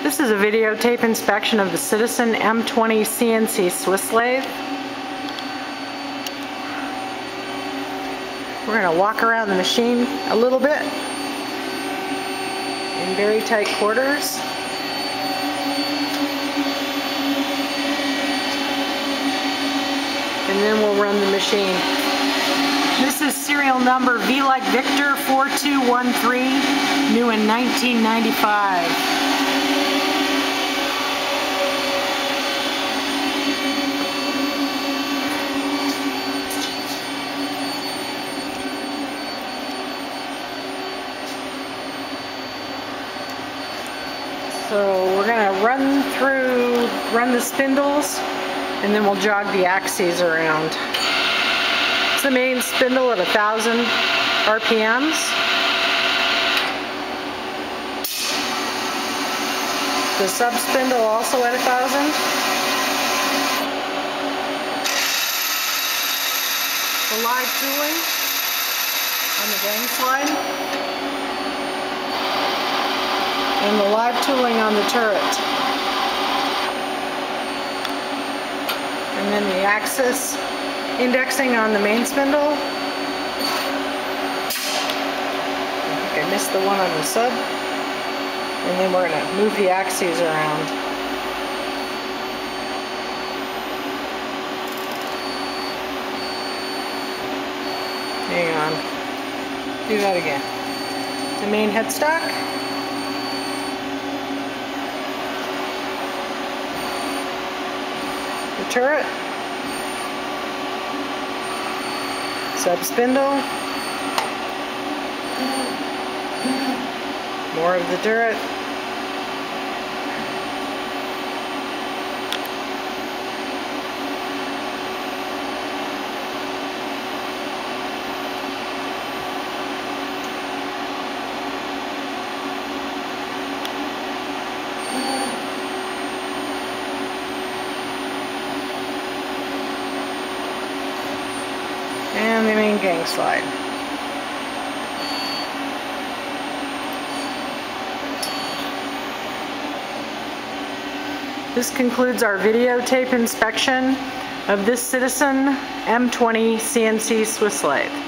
This is a videotape inspection of the Citizen M20 CNC Swiss lathe. We're going to walk around the machine a little bit in very tight quarters. And then we'll run the machine. This is serial number V like Victor 4213, new in 1995. So we're going to run the spindles, and then we'll jog the axes around. It's the main spindle at 1,000 RPMs. The sub spindle also at 1,000. The live tooling on the gang slide. And the live tooling on the turret. And then the axis indexing on the main spindle. I think I missed the one on the sub. And then we're going to move the axes around. Hang on. Do that again. The main headstock. The turret, sub spindle, more of the turret, and the main gang slide. This concludes our videotape inspection of this Citizen M20 CNC Swiss lathe.